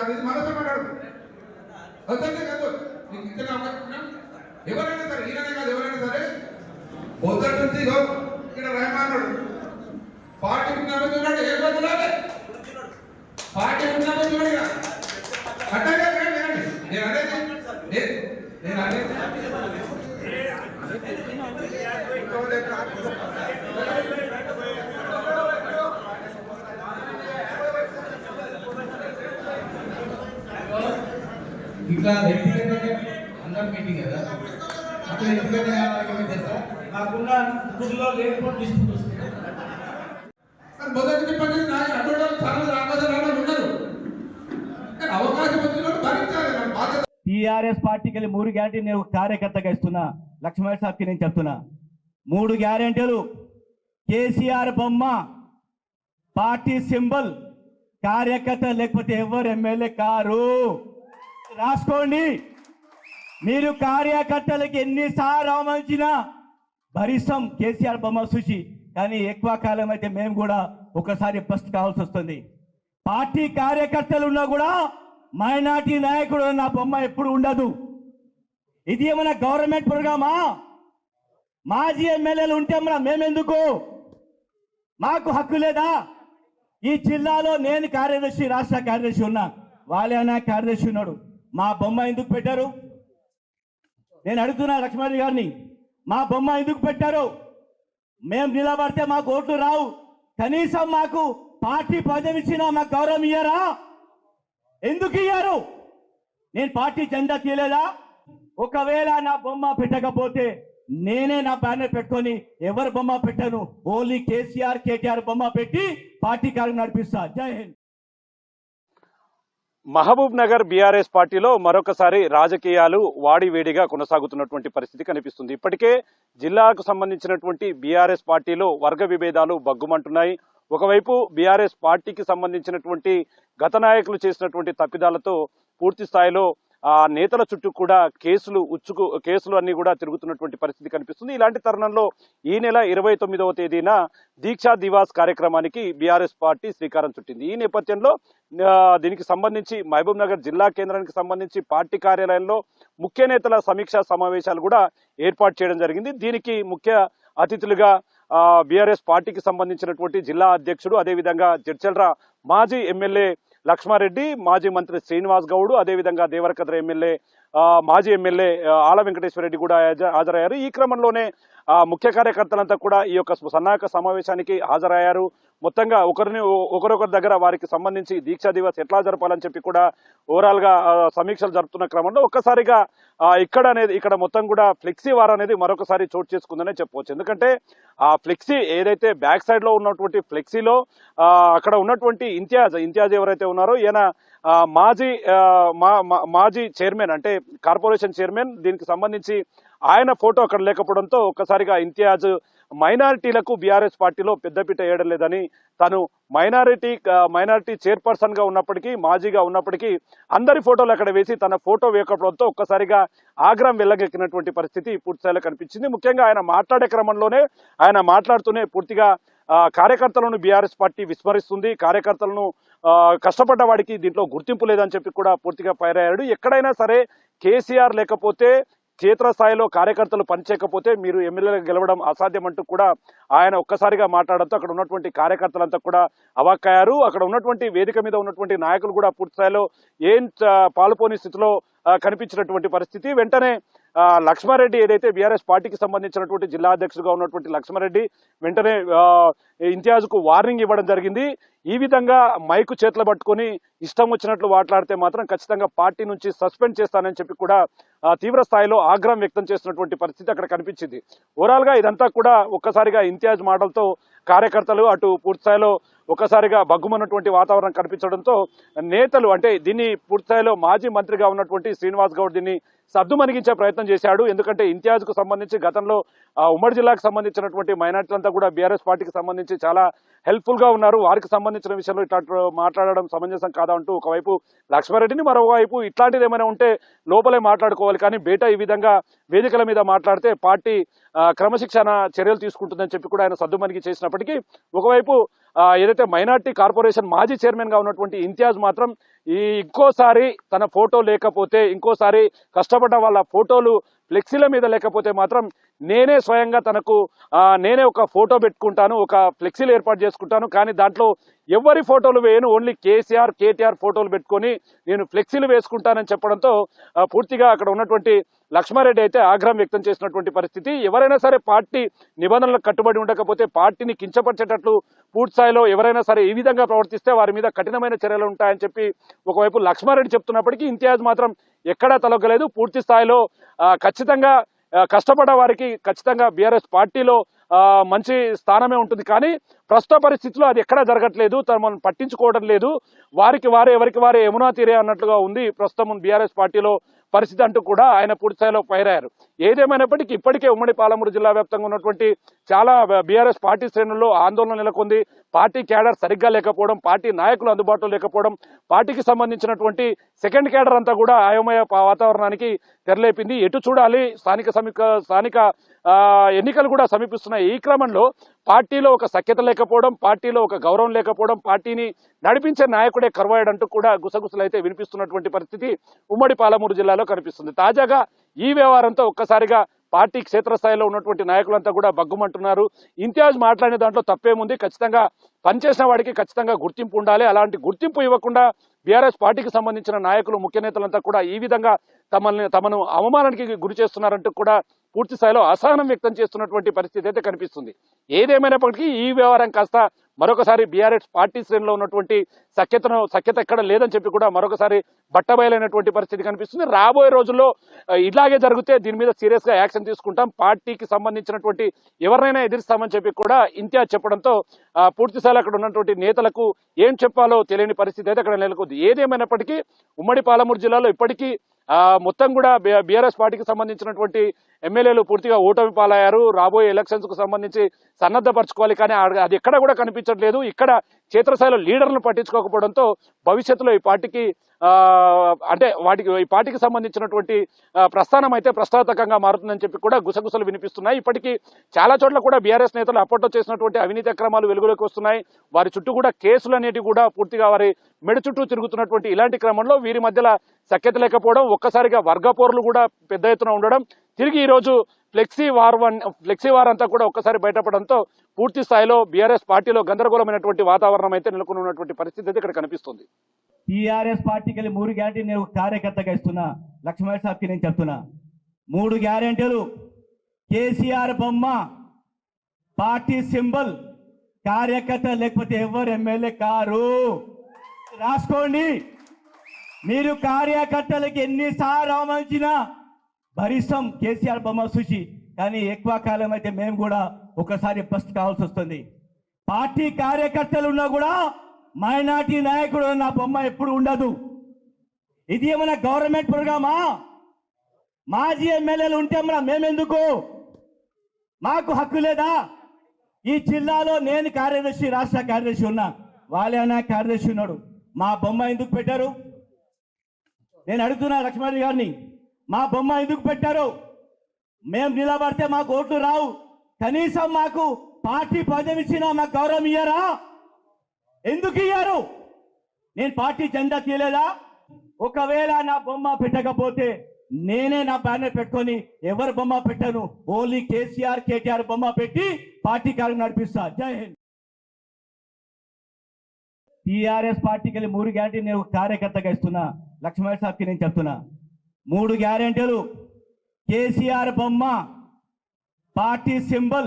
కాదు, ఇది మనతో మాట్లాడు వద్దంటే కాదు. నీకు ఇంతగా అవకాశం ఎవరైనా సరే, ఈయననే కాదు ఎవరైనా సరే పొద్దుట నుంచి ఇక్కడ రహమానుడు పార్టీ ఉన్నప్పుడు చూడండి, ఏ రోజు చూడాలి పార్టీ ఉన్నప్పుడు చూడండి. అట్టాగే వినండి, నేను అనేది ఇట్లా వ్యక్తిగతంగా అందరం మీటింగ్ కదా, అట్లా వ్యక్తిగతంగా నాకున్న ఊళ్ళో లేకపోతే డిస్ప్యూట్ వస్తుంది. మొదటి చెప్పండి, అటువంటి చాలా రామోజరావు ఉన్నారు, అవకాశం వచ్చిన భరించాలి మన బాధ్యత. టీఆర్ఎస్ పార్టీకి వెళ్ళి 3 గ్యారెంటీ నేను కార్యకర్తగా ఇస్తున్నా. లక్ష్మణ్ సాబ్కి నేను చెప్తున్నా, 3 గ్యారెంటీలు. కేసీఆర్ బొమ్మ, పార్టీ సింబల్, కార్యకర్త లేకపోతే ఎవరు ఎమ్మెల్యే కారు. రాసుకోండి. మీరు కార్యకర్తలకి ఎన్నిసార్లు అవమానించినా భరిస్తాం కేసీఆర్ బొమ్మ చూసి, కానీ ఎక్కువ కాలం అయితే మేము కూడా ఒకసారి బస్ట్ కావాల్సి వస్తుంది. పార్టీ కార్యకర్తలు ఉన్నా కూడా మైనార్టీ నాయకుడు నా బొమ్మ ఎప్పుడు ఉండదు. ఇది ఏమైనా గవర్నమెంట్ ప్రోగ్రామా? మాజీ ఎమ్మెల్యేలు ఉంటే మేమెందుకు? మాకు హక్కు లేదా? ఈ జిల్లాలో నేను కార్యదర్శి, రాష్ట్ర కార్యదర్శి ఉన్నా, వాళ్ళైనా కార్యదర్శి ఉన్నాడు, మా బొమ్మ ఎందుకు పెట్టారు? నేను అడుగుతున్నా లక్ష్మణ్ గారిని, మా బొమ్మ ఎందుకు పెట్టారు? మేము నిలబడితే మాకు ఓట్లు రావు, కనీసం మాకు పార్టీ పదవి ఇచ్చినా మాకు గౌరవం ఇయ్యారా? ఎందుకు ఇయ్యారు? నేను పార్టీ జెండా తీయలేదా? ఒకవేళ నా బొమ్మ పెట్టకపోతే నేనే నా బ్యానర్ పెట్టుకొని ఎవరు బొమ్మ పెట్టాను, ఓన్లీ కేసీఆర్ కేటీఆర్ బొమ్మ పెట్టి పార్టీ కార్యక్రమం నడిపిస్తా. జై హింద్. మహబూబ్ నగర్ బీఆర్ఎస్ పార్టీలో మరొకసారి రాజకీయాలు వాడివేడిగా కొనసాగుతున్నటువంటి పరిస్థితి కనిపిస్తుంది. ఇప్పటికే జిల్లాకు సంబంధించినటువంటి బీఆర్ఎస్ పార్టీలో వర్గ విభేదాలు బగ్గుమంటున్నాయి. ఒకవైపు బీఆర్ఎస్ పార్టీకి సంబంధించినటువంటి గత నాయకులు చేసినటువంటి తప్పిదాలతో పూర్తి స్థాయిలో ఆ నేతల చుట్టూ కూడా కేసులు అన్ని కూడా తిరుగుతున్నటువంటి పరిస్థితి కనిపిస్తుంది. ఇలాంటి తరుణంలో ఈ నెల 29వ తేదీన దీక్షా దివాస్ కార్యక్రమానికి బీఆర్ఎస్ పార్టీ శ్రీకారం చుట్టింది. ఈ నేపథ్యంలో దీనికి సంబంధించి మహబూబ్ నగర్ జిల్లా కేంద్రానికి సంబంధించి పార్టీ కార్యాలయంలో ముఖ్య నేతల సమీక్షా సమావేశాలు కూడా ఏర్పాటు చేయడం జరిగింది. దీనికి ముఖ్య అతిథులుగా బీఆర్ఎస్ పార్టీకి సంబంధించినటువంటి జిల్లా అధ్యక్షుడు, అదేవిధంగా జడ్చల్ర మాజీ ఎమ్మెల్యే లక్ష్మారెడ్డి, మాజీ మంత్రి శ్రీనివాస్ గౌడ్, అదేవిధంగా దేవరకద్ర ఎమ్మెల్యే మాజీ ఎమ్మెల్యే ఆల వెంకటేశ్వర రెడ్డి కూడా హాజరయ్యారు. ఈ క్రమంలోనే ముఖ్య కార్యకర్తలంతా కూడా ఈ యొక్క సన్నాహక సమావేశానికి హాజరయ్యారు. మొత్తంగా ఒకరొకరి దగ్గర వారికి సంబంధించి దీక్షా దివస్ ఎట్లా జరపాలని చెప్పి కూడా ఓవరాల్ గా సమీక్షలు జరుపుతున్న క్రమంలో ఒక్కసారిగా ఇక్కడ మొత్తం కూడా ఫ్లెక్సీ వార్ అనేది మరొకసారి చోటు చేసుకుందనే చెప్పవచ్చు. ఎందుకంటే ఆ ఫ్లెక్సీ ఏదైతే బ్యాక్ సైడ్ లో ఉన్నటువంటి ఫ్లెక్సీలో అక్కడ ఉన్నటువంటి ఇంతియాజ్ ఎవరైతే ఉన్నారో ఈయన మాజీ చైర్మన్, అంటే కార్పొరేషన్ చైర్మన్. దీనికి సంబంధించి ఆయన ఫోటో అక్కడ లేకపోవడంతో ఒక్కసారిగా ఇంతియాజ్ మైనారిటీలకు బీఆర్ఎస్ పార్టీలో పెద్దపీట వేయడం లేదని, తను మైనారిటీ చైర్పర్సన్ గా ఉన్నప్పటికీ, మాజీగా ఉన్నప్పటికీ అందరి ఫోటోలు అక్కడ వేసి తన ఫోటో వేయకపోవడంతో ఒక్కసారిగా ఆగ్రహం వెళ్ళగెక్కినటువంటి పరిస్థితి పూర్తిస్థాయిలో కనిపించింది. ముఖ్యంగా ఆయన మాట్లాడే క్రమంలోనే ఆయన మాట్లాడుతూనే పూర్తిగా కార్యకర్తలను బీఆర్ఎస్ పార్టీ విస్మరిస్తుంది, కార్యకర్తలను కష్టపడ్డ వాడికి దీంట్లో గుర్తింపు లేదని చెప్పి కూడా పూర్తిగా ఫైర్ అయ్యాడు. ఎక్కడైనా సరే కేసీఆర్ లేకపోతే, క్షేత్రస్థాయిలో కార్యకర్తలు పనిచేయకపోతే మీరు ఎమ్మెల్యేలకు గెలవడం అసాధ్యం అంటూ కూడా ఆయన ఒక్కసారిగా మాట్లాడడంతో అక్కడ ఉన్నటువంటి కార్యకర్తలంతా కూడా అవాక్కయ్యారు. అక్కడ ఉన్నటువంటి వేదిక మీద ఉన్నటువంటి నాయకులు కూడా పూర్తి స్థాయిలో ఏం పాలుపోని స్థితిలో కనిపించినటువంటి పరిస్థితి. వెంటనే లక్ష్మారెడ్డి ఏదైతే బీఆర్ఎస్ పార్టీకి సంబంధించినటువంటి జిల్లా అధ్యక్షుడిగా ఉన్నటువంటి లక్ష్మారెడ్డి వెంటనే ఇంతియాజ్కు వార్నింగ్ ఇవ్వడం జరిగింది. ఈ విధంగా మైకు చేతులు పట్టుకొని ఇష్టం వచ్చినట్లు మాట్లాడితే మాత్రం ఖచ్చితంగా పార్టీ నుంచి సస్పెండ్ చేస్తానని చెప్పి కూడా తీవ్ర స్థాయిలో ఆగ్రహం వ్యక్తం చేస్తున్నటువంటి పరిస్థితి అక్కడ కనిపించింది. ఓవరాల్ గా ఇదంతా కూడా ఒక్కసారిగా ఇంతియాజ్ మాటలతో కార్యకర్తలు అటు పూర్తి స్థాయిలో ఒక్కసారిగా బగ్గుమన్నటువంటి వాతావరణం కనిపించడంతో నేతలు, అంటే దీన్ని పూర్తిస్థాయిలో మాజీ మంత్రిగా ఉన్నటువంటి శ్రీనివాస్ గౌడ్ దీన్ని సద్దుమణిగించే ప్రయత్నం చేశాడు. ఎందుకంటే ఇంతియాజ్ కు సంబంధించి గతంలో ఉమ్మడి జిల్లాకు సంబంధించినటువంటి మైనార్టీలంతా కూడా బీఆర్ఎస్ పార్టీకి సంబంధించి చాలా హెల్ప్ఫుల్ గా ఉన్నారు, వారికి సంబంధించిన విషయంలో ఇట్లా మాట్లాడడం సమంజసం కాదా అంటూ ఒకవైపు లక్ష్మారెడ్డిని, మరోవైపు ఇట్లాంటిది ఏమైనా ఉంటే లోపలే మాట్లాడుకోవాలి, కానీ బయట ఈ విధంగా వేదికల మీద మాట్లాడితే పార్టీ క్రమశిక్షణ చర్యలు తీసుకుంటుందని చెప్పి కూడా ఆయన సద్దుమణిగి చేసినప్పటికీ ఒకవైపు ఏదైతే మైనార్టీ కార్పొరేషన్ మాజీ చైర్మన్ గా ఉన్నటువంటి ఇంతియాజ్ మాత్రం ఇంకోసారి తన ఫోటో లేకపోతే, ఇంకోసారి కష్టపడ్డ వాళ్ళ ఫోటోలు ఫ్లెక్సీల మీద లేకపోతే మాత్రం నేనే స్వయంగా తనకు నేనే ఒక ఫోటో పెట్టుకుంటాను, ఒక ఫ్లెక్సీలు ఏర్పాటు చేసుకుంటాను, కానీ దాంట్లో ఎవరి ఫోటోలు వేయను, ఓన్లీ కేసీఆర్ కేటీఆర్ ఫోటోలు పెట్టుకొని నేను ఫ్లెక్సీలు వేసుకుంటానని చెప్పడంతో పూర్తిగా అక్కడ ఉన్నటువంటి లక్ష్మారెడ్డి అయితే ఆగ్రహం వ్యక్తం చేసినటువంటి పరిస్థితి. ఎవరైనా సరే పార్టీ నిబంధనలకు కట్టుబడి ఉండకపోతే, పార్టీని కించపరిచేటట్లు పూర్తి స్థాయిలో ఎవరైనా సరే ఈ విధంగా ప్రవర్తిస్తే వారి మీద కఠినమైన చర్యలు ఉంటాయని చెప్పి ఒకవైపు లక్ష్మారెడ్డి చెప్తున్నప్పటికీ ఇంతియాజ్ మాత్రం ఎక్కడా తలొగ్గలేదు. పూర్తి స్థాయిలో ఖచ్చితంగా కష్టపడ్డ వారికి ఖచ్చితంగా బీఆర్ఎస్ పార్టీలో మంచి స్థానమే ఉంటుంది, కానీ ప్రస్తుత పరిస్థితిలో అది ఎక్కడా జరగట్లేదు, తమను పట్టించుకోవడం లేదు, వారికి వారే ఎవరికి వారే యమునా తీరే అన్నట్లుగా ఉంది ప్రస్తుతం బీఆర్ఎస్ పార్టీలో పరిస్థితి అంటూ కూడా ఆయన పూర్తిస్థాయిలో పైరారు. ఏదేమైనప్పటికీ ఇప్పటికే ఉమ్మడి పాలమూరు జిల్లా వ్యాప్తంగా ఉన్నటువంటి చాలా బీఆర్ఎస్ పార్టీ శ్రేణుల్లో ఆందోళన నెలకొంది. పార్టీ క్యాడర్ సరిగ్గా లేకపోవడం, పార్టీ నాయకులు అందుబాటులో లేకపోవడం, పార్టీకి సంబంధించినటువంటి సెకండ్ క్యాడర్ అంతా కూడా అయోమయ వాతావరణానికి తెరలేపింది. ఎటు చూడాలి, స్థానిక ఎన్నికలు కూడా సమీపిస్తున్నాయి. ఈ క్రమంలో పార్టీలో ఒక సఖ్యత లేకపోవడం, పార్టీలో ఒక గౌరవం లేకపోవడం, పార్టీని నడిపించే నాయకుడే కరువయ్యాడంటూ కూడా గుసగుసలు అయితే వినిపిస్తున్నటువంటి పరిస్థితి ఉమ్మడి పాలమూరు జిల్లాలో కనిపిస్తుంది. తాజాగా ఈ వ్యవహారంతో ఒక్కసారిగా పార్టీ క్షేత్రస్థాయిలో ఉన్నటువంటి నాయకులంతా కూడా బగ్గుమంటున్నారు. ఇంతియాజ్ మాట్లాడిన దాంట్లో తప్పేముంది, ఖచ్చితంగా పనిచేసిన వాడికి ఖచ్చితంగా గుర్తింపు ఉండాలి, అలాంటి గుర్తింపు ఇవ్వకుండా బీఆర్ఎస్ పార్టీకి సంబంధించిన నాయకులు ముఖ్య నేతలంతా కూడా ఈ విధంగా తమను అవమానానికి గురి చేస్తున్నారంటూ కూడా పూర్తి స్థాయిలో అసహనం వ్యక్తం చేస్తున్నటువంటి పరిస్థితి అయితే కనిపిస్తుంది. ఏదేమైనప్పటికీ ఈ వ్యవహారం కాస్త మరొకసారి బీఆర్ఎస్ పార్టీ శ్రేణిలో ఉన్నటువంటి సఖ్యత ఎక్కడ లేదని చెప్పి కూడా మరొకసారి బట్టబయలైనటువంటి పరిస్థితి కనిపిస్తుంది. రాబోయే రోజుల్లో ఇలాగే జరిగితే దీని మీద సీరియస్ గా యాక్షన్ తీసుకుంటాం, పార్టీకి సంబంధించినటువంటి ఎవరినైనా ఎదిరిస్తామని చెప్పి కూడా ఇంతియాజ్ చెప్పడంతో పూర్తి స్థాయిలో అక్కడ ఉన్నటువంటి నేతలకు ఏం చెప్పాలో తెలియని పరిస్థితి అయితే అక్కడ నెలకొంది. ఏదేమైనప్పటికీ ఉమ్మడి పాలమూరు జిల్లాలో ఇప్పటికీ మొత్తం కూడా బీఆర్ఎస్ పార్టీకి సంబంధించినటువంటి ఎమ్మెల్యేలు పూర్తిగా ఓటమి పాలయ్యారు. రాబోయే ఎలక్షన్స్ కు సంబంధించి సన్నద్ధపరచుకోవాలి, కానీ అది ఎక్కడ కూడా కనిపించట్లేదు. ఇక్కడ క్షేత్రస్థాయిలో లీడర్లను పట్టించుకోకపోవడంతో భవిష్యత్తులో ఈ పార్టీకి ఈ పార్టీకి సంబంధించినటువంటి ప్రస్థానం అయితే ప్రశ్నార్థకంగా మారుతుందని చెప్పి కూడా గుసగుసలు వినిపిస్తున్నాయి. ఇప్పటికీ చాలా చోట్ల కూడా బీఆర్ఎస్ నేతలు అప్పట్లో చేసినటువంటి అవినీతి అక్రమాలు వెలుగులోకి వస్తున్నాయి. వారి చుట్టూ కూడా కేసులు అనేటివి కూడా పూర్తిగా వారి మెడ చుట్టూ తిరుగుతున్నటువంటి ఇలాంటి క్రమంలో వీరి మధ్యలో సఖ్యత లేకపోవడం, ఒక్కసారిగా వర్గపోరులు కూడా పెద్ద ఎత్తున ఉండడం, తిరిగి ఈరోజు ఫ్లెక్సీ వార్ అంతా కూడా ఒక్కసారి బయటపడడంతో పూర్తి స్థాయిలో బీఆర్ఎస్ పార్టీలో గందరగోళమైనటువంటి వాతావరణం అయితే నెలకొని ఉన్నటువంటి పరిస్థితి అయితే ఇక్కడ కనిపిస్తుంది. టీఆర్ఎస్ పార్టీకి వెళ్ళి 3 గ్యారెంటీ నేను కార్యకర్తగా ఇస్తున్నా, లక్ష్మణ్ సాబ్కి నేను చెప్తున్నా. 3 గ్యారెంటీలు, కేసీఆర్ బొమ్మ, పార్టీ సింబల్, కార్యకర్త లేకపోతే ఎవరు ఎమ్మెల్యే కారు. రాసుకోండి. మీరు కార్యకర్తలకి ఎన్నిసార్లు అవమానించినా భరిస్తాం కేసీఆర్ బొమ్మ చూసి, కానీ ఎక్కువ కాలం అయితే మేము కూడా ఒకసారి బస్ట్ కావాల్సి వస్తుంది. పార్టీ కార్యకర్తలు ఉన్నా కూడా మైనార్టీ నాయకుడు నా బొమ్మ ఎప్పుడు ఉండదు. ఇది ఏమైనా గవర్నమెంట్ ప్రోగ్రామా? మాజీ ఎమ్మెల్యేలు ఉంటే మేమెందుకు? మాకు హక్కు లేదా? ఈ జిల్లాలో నేను కార్యదర్శి, రాష్ట్ర కార్యదర్శి ఉన్నా, వాళ్ళైనా కార్యదర్శి ఉన్నాడు, మా బొమ్మ ఎందుకు పెట్టారు? నేను అడుగుతున్నా లక్ష్మణ్ గారిని, మా బొమ్మ ఎందుకు పెట్టారు? మేము నిలబడితే మాకు ఓట్లు రావు, కనీసం మాకు పార్టీ పదవి ఇచ్చినా మాకు గౌరవం ఇయ్యారా? ఎందుకు ఇయ్యారు? నేను పార్టీ జెండా తీయలేదా? ఒకవేళ నా బొమ్మ పెట్టకపోతే నేనే నా బ్యానర్ పెట్టుకొని ఎవరు బొమ్మ పెట్టాను, ఓన్లీ కేసీఆర్ కేటీఆర్ బొమ్మ పెట్టి పార్టీ కార్యం నడిపిస్తా. జై హింద్. టీఆర్ఎస్ పార్టీకి వెళ్ళి 3 గ్యారెంటీ నేను కార్యకర్తగా ఇస్తున్నా, లక్ష్మణ్ సాబ్కి నేను చెప్తున్నా. 3 గ్యారెంటీలు, కేసీఆర్ బొమ్మ, పార్టీ సింబల్,